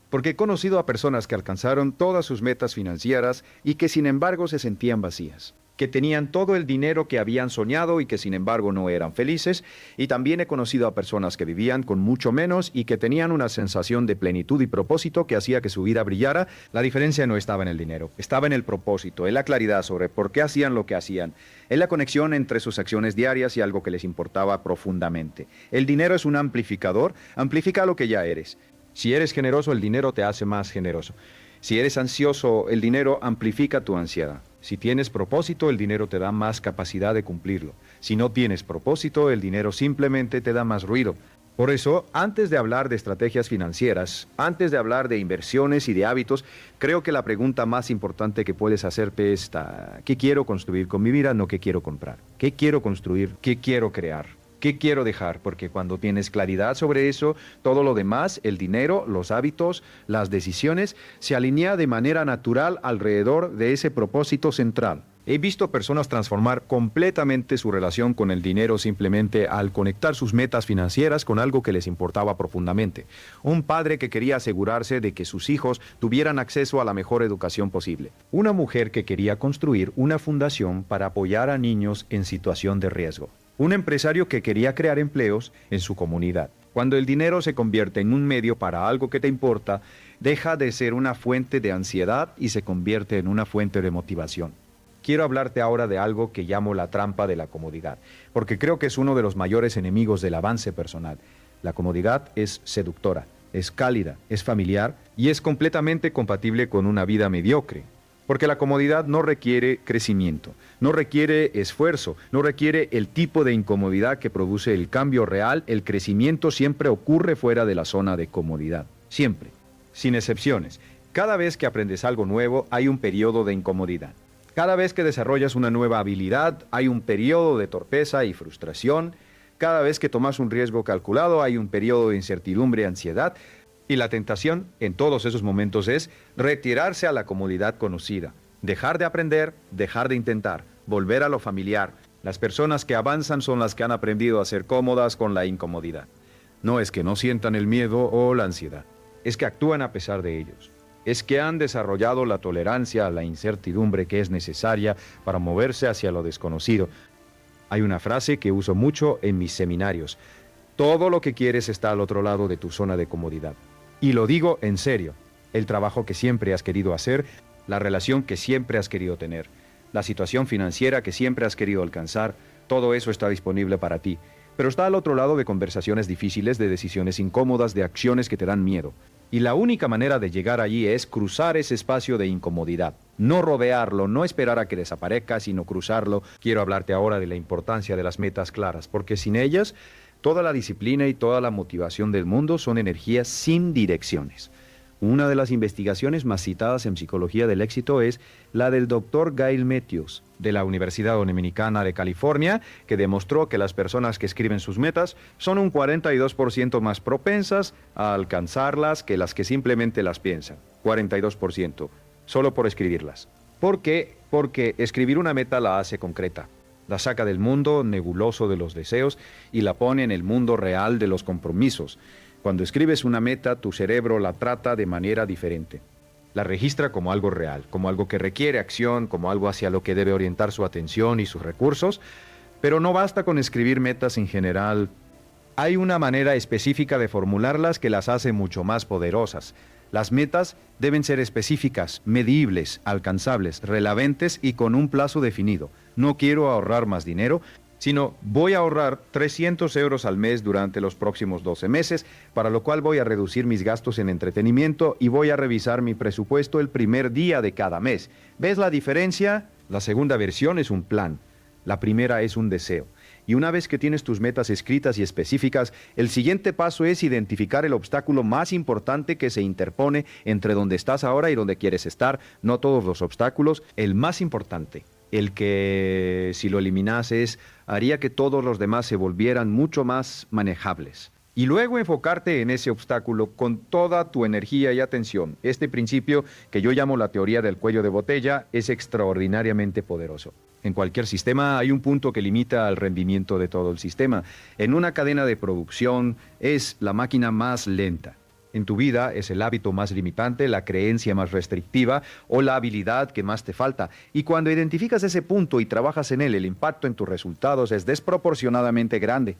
Porque he conocido a personas que alcanzaron todas sus metas financieras y que sin embargo se sentían vacías. Que tenían todo el dinero que habían soñado y que sin embargo no eran felices, y también he conocido a personas que vivían con mucho menos y que tenían una sensación de plenitud y propósito que hacía que su vida brillara. La diferencia no estaba en el dinero, estaba en el propósito, en la claridad sobre por qué hacían lo que hacían, en la conexión entre sus acciones diarias y algo que les importaba profundamente. El dinero es un amplificador, amplifica lo que ya eres. Si eres generoso, el dinero te hace más generoso. Si eres ansioso, el dinero amplifica tu ansiedad. Si tienes propósito, el dinero te da más capacidad de cumplirlo. Si no tienes propósito, el dinero simplemente te da más ruido. Por eso, antes de hablar de estrategias financieras, antes de hablar de inversiones y de hábitos, creo que la pregunta más importante que puedes hacerte es esta: ¿qué quiero construir con mi vida? No qué quiero comprar. ¿Qué quiero construir? ¿Qué quiero crear? ¿Qué quiero dejar? Porque cuando tienes claridad sobre eso, todo lo demás, el dinero, los hábitos, las decisiones, se alinea de manera natural alrededor de ese propósito central. He visto personas transformar completamente su relación con el dinero simplemente al conectar sus metas financieras con algo que les importaba profundamente. Un padre que quería asegurarse de que sus hijos tuvieran acceso a la mejor educación posible. Una mujer que quería construir una fundación para apoyar a niños en situación de riesgo. Un empresario que quería crear empleos en su comunidad. Cuando el dinero se convierte en un medio para algo que te importa, deja de ser una fuente de ansiedad y se convierte en una fuente de motivación. Quiero hablarte ahora de algo que llamo la trampa de la comodidad, porque creo que es uno de los mayores enemigos del avance personal. La comodidad es seductora, es cálida, es familiar y es completamente compatible con una vida mediocre. Porque la comodidad no requiere crecimiento, no requiere esfuerzo, no requiere el tipo de incomodidad que produce el cambio real. El crecimiento siempre ocurre fuera de la zona de comodidad, siempre, sin excepciones. Cada vez que aprendes algo nuevo hay un periodo de incomodidad. Cada vez que desarrollas una nueva habilidad hay un periodo de torpeza y frustración. Cada vez que tomas un riesgo calculado hay un periodo de incertidumbre y ansiedad. Y la tentación en todos esos momentos es retirarse a la comodidad conocida, dejar de aprender, dejar de intentar, volver a lo familiar. Las personas que avanzan son las que han aprendido a ser cómodas con la incomodidad. No es que no sientan el miedo o la ansiedad, es que actúan a pesar de ellos. Es que han desarrollado la tolerancia a la incertidumbre que es necesaria para moverse hacia lo desconocido. Hay una frase que uso mucho en mis seminarios. Todo lo que quieres está al otro lado de tu zona de comodidad. Y lo digo en serio. El trabajo que siempre has querido hacer, la relación que siempre has querido tener, la situación financiera que siempre has querido alcanzar, todo eso está disponible para ti. Pero está al otro lado de conversaciones difíciles, de decisiones incómodas, de acciones que te dan miedo. Y la única manera de llegar allí es cruzar ese espacio de incomodidad. No rodearlo, no esperar a que desaparezca, sino cruzarlo. Quiero hablarte ahora de la importancia de las metas claras, porque sin ellas, toda la disciplina y toda la motivación del mundo son energías sin direcciones. Una de las investigaciones más citadas en psicología del éxito es la del Dr. Gail Matthews, de la Universidad Dominicana de California, que demostró que las personas que escriben sus metas son un 42% más propensas a alcanzarlas que las que simplemente las piensan. 42%, solo por escribirlas. ¿Por qué? Porque escribir una meta la hace concreta. La saca del mundo nebuloso de los deseos y la pone en el mundo real de los compromisos. Cuando escribes una meta, tu cerebro la trata de manera diferente. La registra como algo real, como algo que requiere acción, como algo hacia lo que debe orientar su atención y sus recursos. Pero no basta con escribir metas en general. Hay una manera específica de formularlas que las hace mucho más poderosas. Las metas deben ser específicas, medibles, alcanzables, relevantes y con un plazo definido. No quiero ahorrar más dinero, sino voy a ahorrar 300 euros al mes durante los próximos 12 meses, para lo cual voy a reducir mis gastos en entretenimiento y voy a revisar mi presupuesto el primer día de cada mes. ¿Ves la diferencia? La segunda versión es un plan. La primera es un deseo. Y una vez que tienes tus metas escritas y específicas, el siguiente paso es identificar el obstáculo más importante que se interpone entre donde estás ahora y donde quieres estar. No todos los obstáculos, el más importante. El que, si lo eliminases, haría que todos los demás se volvieran mucho más manejables. Y luego enfocarte en ese obstáculo con toda tu energía y atención. Este principio, que yo llamo la teoría del cuello de botella, es extraordinariamente poderoso. En cualquier sistema hay un punto que limita al rendimiento de todo el sistema. En una cadena de producción es la máquina más lenta. En tu vida es el hábito más limitante, la creencia más restrictiva o la habilidad que más te falta. Y cuando identificas ese punto y trabajas en él, el impacto en tus resultados es desproporcionadamente grande.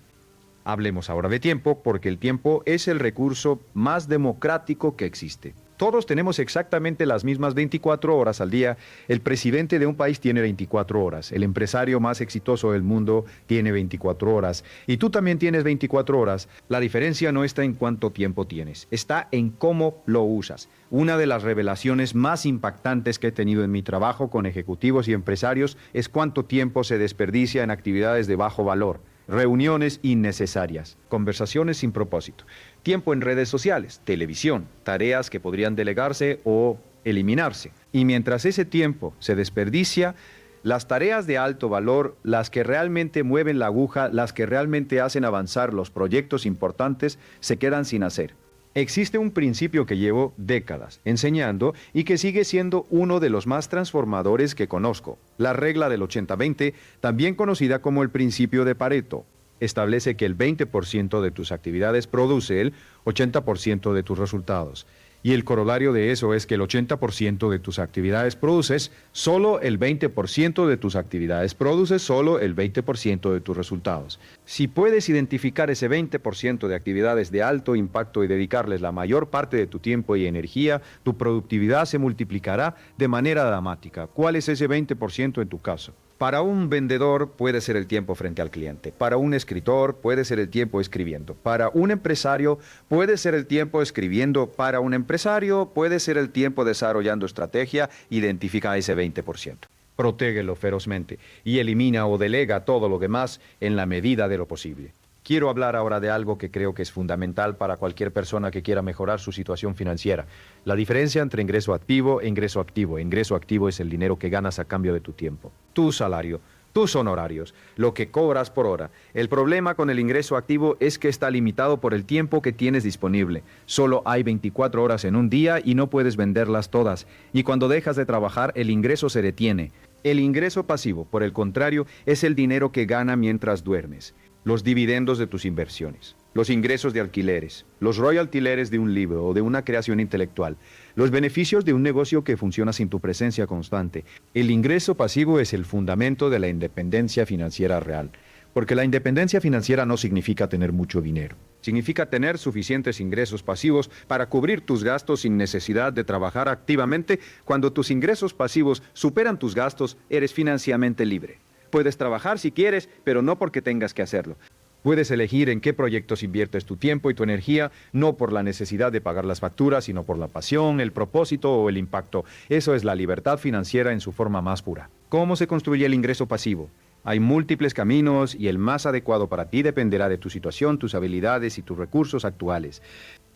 Hablemos ahora de tiempo, porque el tiempo es el recurso más democrático que existe. Todos tenemos exactamente las mismas 24 horas al día. El presidente de un país tiene 24 horas. El empresario más exitoso del mundo tiene 24 horas. Y tú también tienes 24 horas. La diferencia no está en cuánto tiempo tienes, está en cómo lo usas. Una de las revelaciones más impactantes que he tenido en mi trabajo con ejecutivos y empresarios es cuánto tiempo se desperdicia en actividades de bajo valor. Reuniones innecesarias, conversaciones sin propósito, tiempo en redes sociales, televisión, tareas que podrían delegarse o eliminarse. Y mientras ese tiempo se desperdicia, las tareas de alto valor, las que realmente mueven la aguja, las que realmente hacen avanzar los proyectos importantes, se quedan sin hacer. Existe un principio que llevo décadas enseñando y que sigue siendo uno de los más transformadores que conozco. La regla del 80-20, también conocida como el principio de Pareto, establece que el 20% de tus actividades produce el 80% de tus resultados. Y el corolario de eso es que el 80% de tus actividades produces solo el 20% de tus actividades, produces solo el 20% de tus resultados. Si puedes identificar ese 20% de actividades de alto impacto y dedicarles la mayor parte de tu tiempo y energía, tu productividad se multiplicará de manera dramática. ¿Cuál es ese 20% en tu caso? Para un vendedor puede ser el tiempo frente al cliente. Para un escritor puede ser el tiempo escribiendo. Para un empresario puede ser el tiempo escribiendo. Para un empresario puede ser el tiempo desarrollando estrategia. Identifica ese 20%. Protégelo ferozmente y elimina o delega todo lo demás en la medida de lo posible. Quiero hablar ahora de algo que creo que es fundamental para cualquier persona que quiera mejorar su situación financiera. La diferencia entre ingreso activo e ingreso activo. Ingreso activo es el dinero que ganas a cambio de tu tiempo. Tu salario, tus honorarios, lo que cobras por hora. El problema con el ingreso activo es que está limitado por el tiempo que tienes disponible. Solo hay 24 horas en un día y no puedes venderlas todas. Y cuando dejas de trabajar, el ingreso se detiene. El ingreso pasivo, por el contrario, es el dinero que gana mientras duermes, los dividendos de tus inversiones, los ingresos de alquileres, los royalties de un libro o de una creación intelectual, los beneficios de un negocio que funciona sin tu presencia constante. El ingreso pasivo es el fundamento de la independencia financiera real, porque la independencia financiera no significa tener mucho dinero. Significa tener suficientes ingresos pasivos para cubrir tus gastos sin necesidad de trabajar activamente. Cuando tus ingresos pasivos superan tus gastos, eres financieramente libre. Puedes trabajar si quieres, pero no porque tengas que hacerlo. Puedes elegir en qué proyectos inviertes tu tiempo y tu energía, no por la necesidad de pagar las facturas, sino por la pasión, el propósito o el impacto. Eso es la libertad financiera en su forma más pura. ¿Cómo se construye el ingreso pasivo? Hay múltiples caminos y el más adecuado para ti dependerá de tu situación, tus habilidades y tus recursos actuales.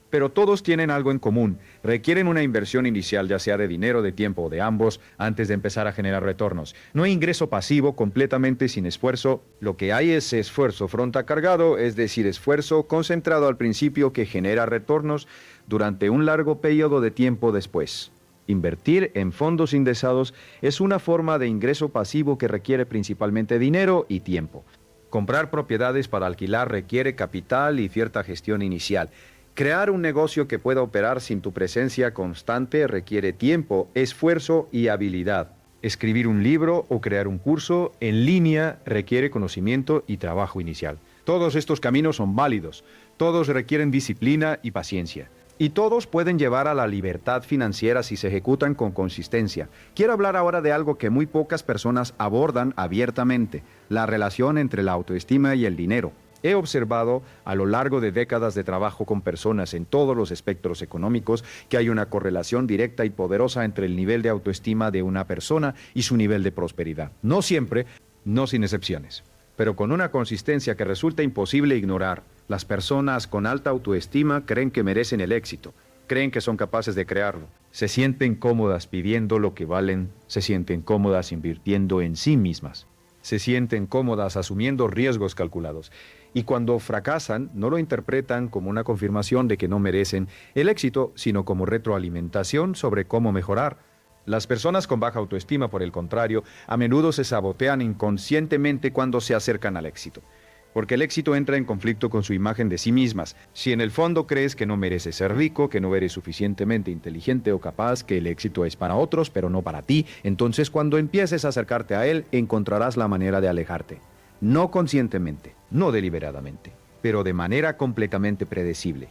Pero todos tienen algo en común. Requieren una inversión inicial, ya sea de dinero, de tiempo o de ambos, antes de empezar a generar retornos. No hay ingreso pasivo completamente sin esfuerzo. Lo que hay es esfuerzo frontacargado, es decir, esfuerzo concentrado al principio que genera retornos durante un largo periodo de tiempo después. Invertir en fondos indexados es una forma de ingreso pasivo que requiere principalmente dinero y tiempo. Comprar propiedades para alquilar requiere capital y cierta gestión inicial. Crear un negocio que pueda operar sin tu presencia constante requiere tiempo, esfuerzo y habilidad. Escribir un libro o crear un curso en línea requiere conocimiento y trabajo inicial. Todos estos caminos son válidos, todos requieren disciplina y paciencia. Y todos pueden llevar a la libertad financiera si se ejecutan con consistencia. Quiero hablar ahora de algo que muy pocas personas abordan abiertamente, la relación entre la autoestima y el dinero. He observado a lo largo de décadas de trabajo con personas en todos los espectros económicos que hay una correlación directa y poderosa entre el nivel de autoestima de una persona y su nivel de prosperidad. No siempre, no sin excepciones, pero con una consistencia que resulta imposible ignorar. Las personas con alta autoestima creen que merecen el éxito, creen que son capaces de crearlo. Se sienten cómodas pidiendo lo que valen, se sienten cómodas invirtiendo en sí mismas. Se sienten cómodas asumiendo riesgos calculados. Y cuando fracasan, no lo interpretan como una confirmación de que no merecen el éxito, sino como retroalimentación sobre cómo mejorar. Las personas con baja autoestima, por el contrario, a menudo se sabotean inconscientemente cuando se acercan al éxito. Porque el éxito entra en conflicto con su imagen de sí mismas. Si en el fondo crees que no mereces ser rico, que no eres suficientemente inteligente o capaz, que el éxito es para otros, pero no para ti, entonces cuando empieces a acercarte a él, encontrarás la manera de alejarte. No conscientemente, no deliberadamente, pero de manera completamente predecible.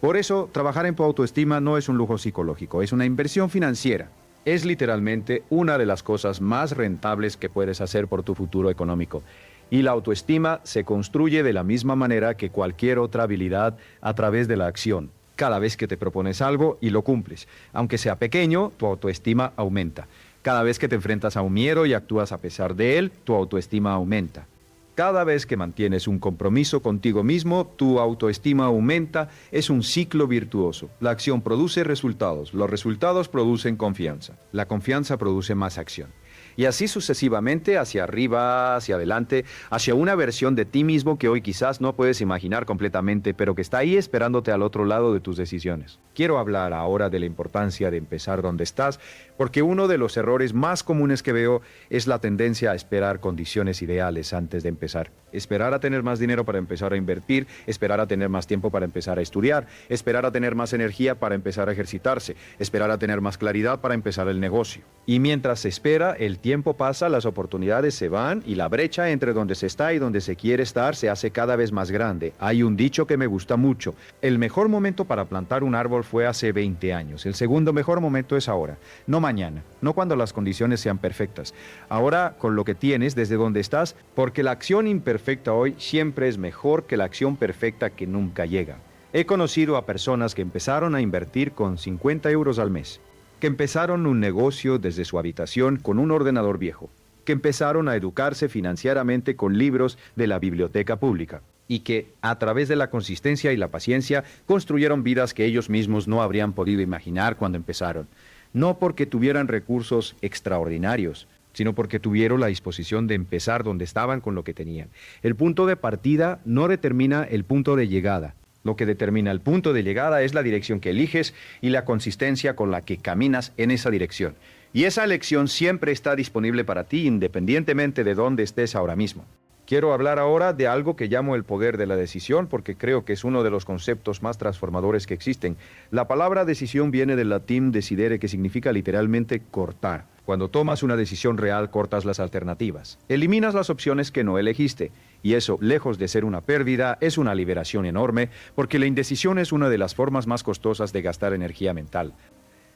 Por eso, trabajar en tu autoestima no es un lujo psicológico, es una inversión financiera. Es literalmente una de las cosas más rentables que puedes hacer por tu futuro económico. Y la autoestima se construye de la misma manera que cualquier otra habilidad a través de la acción. Cada vez que te propones algo y lo cumples, aunque sea pequeño, tu autoestima aumenta. Cada vez que te enfrentas a un miedo y actúas a pesar de él, tu autoestima aumenta. Cada vez que mantienes un compromiso contigo mismo, tu autoestima aumenta. Es un ciclo virtuoso. La acción produce resultados. Los resultados producen confianza. La confianza produce más acción. Y así sucesivamente, hacia arriba, hacia adelante, hacia una versión de ti mismo que hoy quizás no puedes imaginar completamente, pero que está ahí esperándote al otro lado de tus decisiones. Quiero hablar ahora de la importancia de empezar donde estás, porque uno de los errores más comunes que veo es la tendencia a esperar condiciones ideales antes de empezar. Esperar a tener más dinero para empezar a invertir, esperar a tener más tiempo para empezar a estudiar, esperar a tener más energía para empezar a ejercitarse, esperar a tener más claridad para empezar el negocio. Y mientras se espera, el tiempo pasa, las oportunidades se van y la brecha entre donde se está y donde se quiere estar se hace cada vez más grande. Hay un dicho que me gusta mucho. El mejor momento para plantar un árbol fue hace 20 años. El segundo mejor momento es ahora, no mañana, no cuando las condiciones sean perfectas. Ahora, con lo que tienes, desde donde estás, porque la acción imperfecta hoy siempre es mejor que la acción perfecta que nunca llega. He conocido a personas que empezaron a invertir con 50 euros al mes, que empezaron un negocio desde su habitación con un ordenador viejo, que empezaron a educarse financieramente con libros de la biblioteca pública y que, a través de la consistencia y la paciencia, construyeron vidas que ellos mismos no habrían podido imaginar cuando empezaron. No porque tuvieran recursos extraordinarios, sino porque tuvieron la disposición de empezar donde estaban con lo que tenían. El punto de partida no determina el punto de llegada. Lo que determina el punto de llegada es la dirección que eliges y la consistencia con la que caminas en esa dirección. Y esa elección siempre está disponible para ti, independientemente de dónde estés ahora mismo. Quiero hablar ahora de algo que llamo el poder de la decisión, porque creo que es uno de los conceptos más transformadores que existen. La palabra decisión viene del latín decidere, que significa literalmente cortar. Cuando tomas una decisión real, cortas las alternativas. Eliminas las opciones que no elegiste. Y eso, lejos de ser una pérdida, es una liberación enorme, porque la indecisión es una de las formas más costosas de gastar energía mental.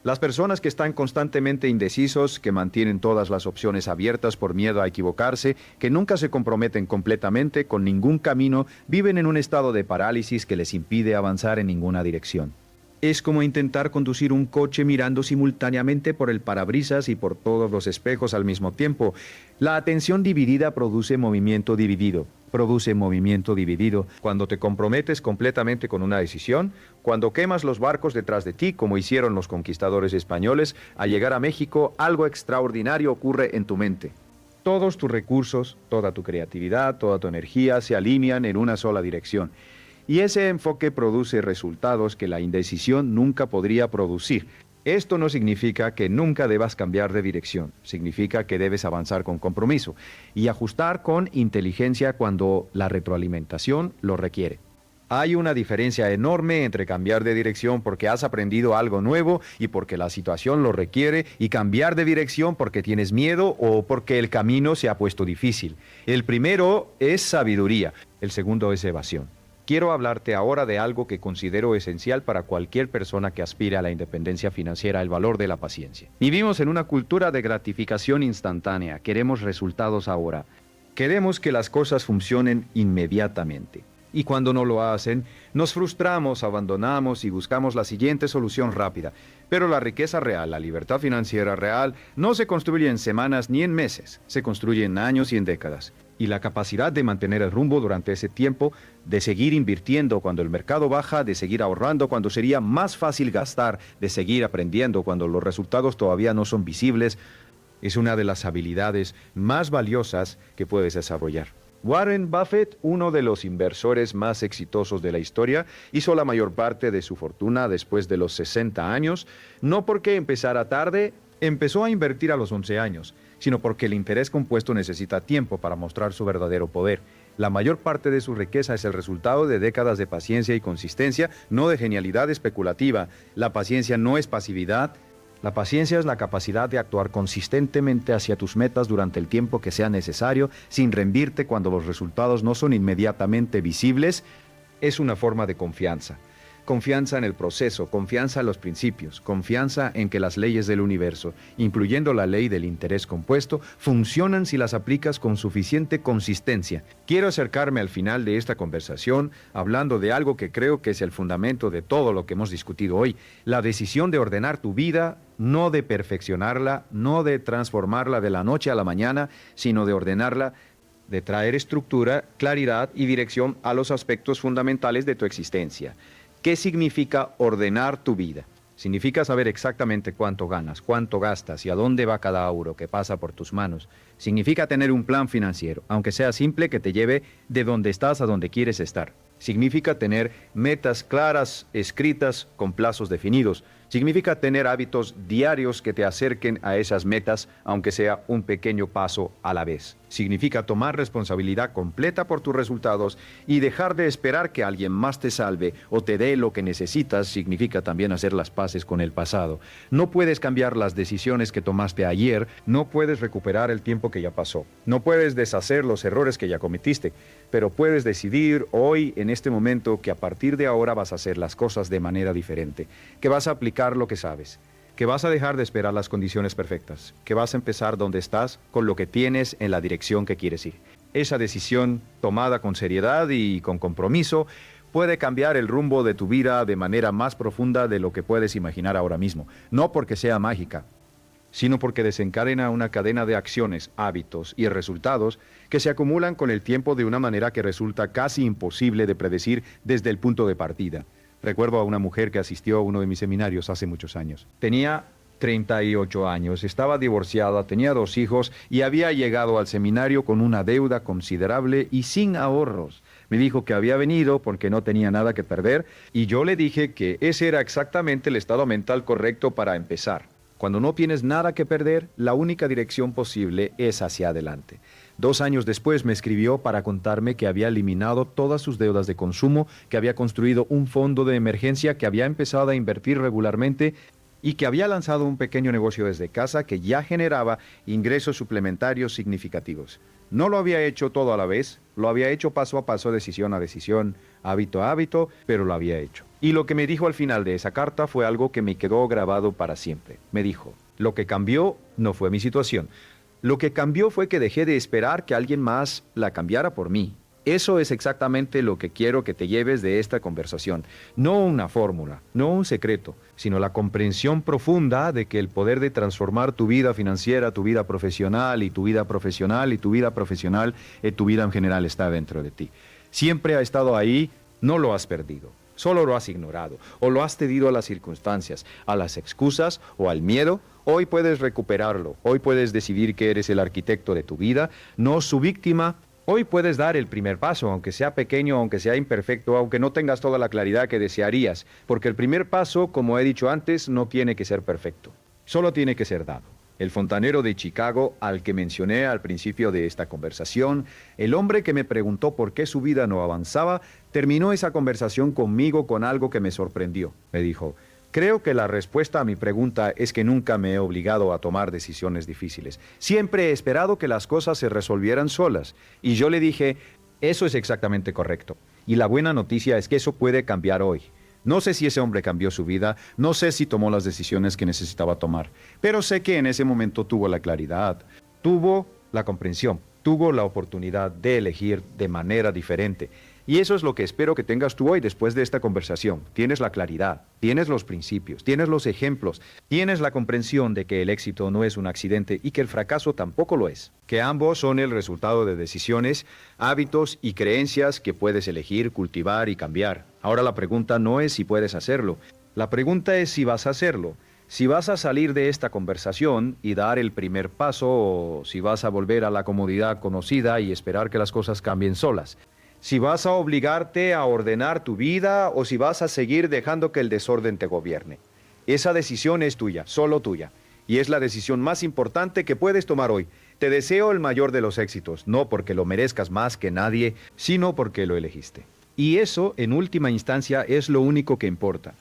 Las personas que están constantemente indecisos, que mantienen todas las opciones abiertas por miedo a equivocarse, que nunca se comprometen completamente con ningún camino, viven en un estado de parálisis que les impide avanzar en ninguna dirección. Es como intentar conducir un coche mirando simultáneamente por el parabrisas y por todos los espejos al mismo tiempo. La atención dividida produce movimiento dividido. Cuando te comprometes completamente con una decisión, cuando quemas los barcos detrás de ti, como hicieron los conquistadores españoles, al llegar a México, algo extraordinario ocurre en tu mente. Todos tus recursos, toda tu creatividad, toda tu energía se alinean en una sola dirección. Y ese enfoque produce resultados que la indecisión nunca podría producir. Esto no significa que nunca debas cambiar de dirección, significa que debes avanzar con compromiso y ajustar con inteligencia cuando la retroalimentación lo requiere. Hay una diferencia enorme entre cambiar de dirección porque has aprendido algo nuevo y porque la situación lo requiere, y cambiar de dirección porque tienes miedo o porque el camino se ha puesto difícil. El primero es sabiduría, el segundo es evasión. Quiero hablarte ahora de algo que considero esencial para cualquier persona que aspire a la independencia financiera: el valor de la paciencia. Vivimos en una cultura de gratificación instantánea. Queremos resultados ahora. Queremos que las cosas funcionen inmediatamente. Y cuando no lo hacen, nos frustramos, abandonamos y buscamos la siguiente solución rápida. Pero la riqueza real, la libertad financiera real, no se construye en semanas ni en meses, se construye en años y en décadas. Y la capacidad de mantener el rumbo durante ese tiempo, de seguir invirtiendo cuando el mercado baja, de seguir ahorrando cuando sería más fácil gastar, de seguir aprendiendo cuando los resultados todavía no son visibles, es una de las habilidades más valiosas que puedes desarrollar. Warren Buffett, uno de los inversores más exitosos de la historia, hizo la mayor parte de su fortuna después de los 60 años, no porque empezara tarde. Empezó a invertir a los 11 años, sino porque el interés compuesto necesita tiempo para mostrar su verdadero poder. La mayor parte de su riqueza es el resultado de décadas de paciencia y consistencia, no de genialidad especulativa. La paciencia no es pasividad. La paciencia es la capacidad de actuar consistentemente hacia tus metas durante el tiempo que sea necesario, sin rendirte cuando los resultados no son inmediatamente visibles. Es una forma de confianza. Confianza en el proceso, confianza en los principios, confianza en que las leyes del universo, incluyendo la ley del interés compuesto, funcionan si las aplicas con suficiente consistencia. Quiero acercarme al final de esta conversación hablando de algo que creo que es el fundamento de todo lo que hemos discutido hoy: la decisión de ordenar tu vida, no de perfeccionarla, no de transformarla de la noche a la mañana, sino de ordenarla, de traer estructura, claridad y dirección a los aspectos fundamentales de tu existencia. ¿Qué significa ordenar tu vida? Significa saber exactamente cuánto ganas, cuánto gastas y a dónde va cada euro que pasa por tus manos. Significa tener un plan financiero, aunque sea simple, que te lleve de donde estás a donde quieres estar. Significa tener metas claras, escritas, con plazos definidos. Significa tener hábitos diarios que te acerquen a esas metas, aunque sea un pequeño paso a la vez. Significa tomar responsabilidad completa por tus resultados y dejar de esperar que alguien más te salve o te dé lo que necesitas. Significa también hacer las paces con el pasado. No puedes cambiar las decisiones que tomaste ayer, no puedes recuperar el tiempo que ya pasó, no puedes deshacer los errores que ya cometiste, pero puedes decidir hoy, en este momento, que a partir de ahora vas a hacer las cosas de manera diferente, que vas a aplicar lo que sabes, que vas a dejar de esperar las condiciones perfectas, que vas a empezar donde estás con lo que tienes en la dirección que quieres ir. Esa decisión, tomada con seriedad y con compromiso, puede cambiar el rumbo de tu vida de manera más profunda de lo que puedes imaginar ahora mismo. No porque sea mágica, sino porque desencadena una cadena de acciones, hábitos y resultados que se acumulan con el tiempo de una manera que resulta casi imposible de predecir desde el punto de partida. Recuerdo a una mujer que asistió a uno de mis seminarios hace muchos años. Tenía 38 años, estaba divorciada, tenía 2 hijos y había llegado al seminario con una deuda considerable y sin ahorros. Me dijo que había venido porque no tenía nada que perder y yo le dije que ese era exactamente el estado mental correcto para empezar. Cuando no tienes nada que perder, la única dirección posible es hacia adelante. 2 años después me escribió para contarme que había eliminado todas sus deudas de consumo, que había construido un fondo de emergencia, que había empezado a invertir regularmente y que había lanzado un pequeño negocio desde casa que ya generaba ingresos suplementarios significativos. No lo había hecho todo a la vez, lo había hecho paso a paso, decisión a decisión, hábito a hábito, pero lo había hecho. Y lo que me dijo al final de esa carta fue algo que me quedó grabado para siempre. Me dijo, lo que cambió no fue mi situación. Lo que cambió fue que dejé de esperar que alguien más la cambiara por mí. Eso es exactamente lo que quiero que te lleves de esta conversación. No una fórmula, no un secreto, sino la comprensión profunda de que el poder de transformar tu vida financiera, tu vida profesional y tu vida profesional y tu vida profesional y tu vida en general está dentro de ti. Siempre ha estado ahí, no lo has perdido. Solo lo has ignorado o lo has cedido a las circunstancias, a las excusas o al miedo. Hoy puedes recuperarlo, hoy puedes decidir que eres el arquitecto de tu vida, no su víctima. Hoy puedes dar el primer paso, aunque sea pequeño, aunque sea imperfecto, aunque no tengas toda la claridad que desearías, porque el primer paso, como he dicho antes, no tiene que ser perfecto, solo tiene que ser dado. El fontanero de Chicago, al que mencioné al principio de esta conversación, el hombre que me preguntó por qué su vida no avanzaba, terminó esa conversación conmigo con algo que me sorprendió. Me dijo, creo que la respuesta a mi pregunta es que nunca me he obligado a tomar decisiones difíciles. Siempre he esperado que las cosas se resolvieran solas. Y yo le dije, eso es exactamente correcto. Y la buena noticia es que eso puede cambiar hoy. No sé si ese hombre cambió su vida, no sé si tomó las decisiones que necesitaba tomar, pero sé que en ese momento tuvo la claridad, tuvo la comprensión, tuvo la oportunidad de elegir de manera diferente. Y eso es lo que espero que tengas tú hoy después de esta conversación. Tienes la claridad, tienes los principios, tienes los ejemplos, tienes la comprensión de que el éxito no es un accidente y que el fracaso tampoco lo es. Que ambos son el resultado de decisiones, hábitos y creencias que puedes elegir, cultivar y cambiar. Ahora la pregunta no es si puedes hacerlo, la pregunta es si vas a hacerlo. Si vas a salir de esta conversación y dar el primer paso o si vas a volver a la comodidad conocida y esperar que las cosas cambien solas. Si vas a obligarte a ordenar tu vida o si vas a seguir dejando que el desorden te gobierne. Esa decisión es tuya, solo tuya. Y es la decisión más importante que puedes tomar hoy. Te deseo el mayor de los éxitos, no porque lo merezcas más que nadie, sino porque lo elegiste. Y eso, en última instancia, es lo único que importa.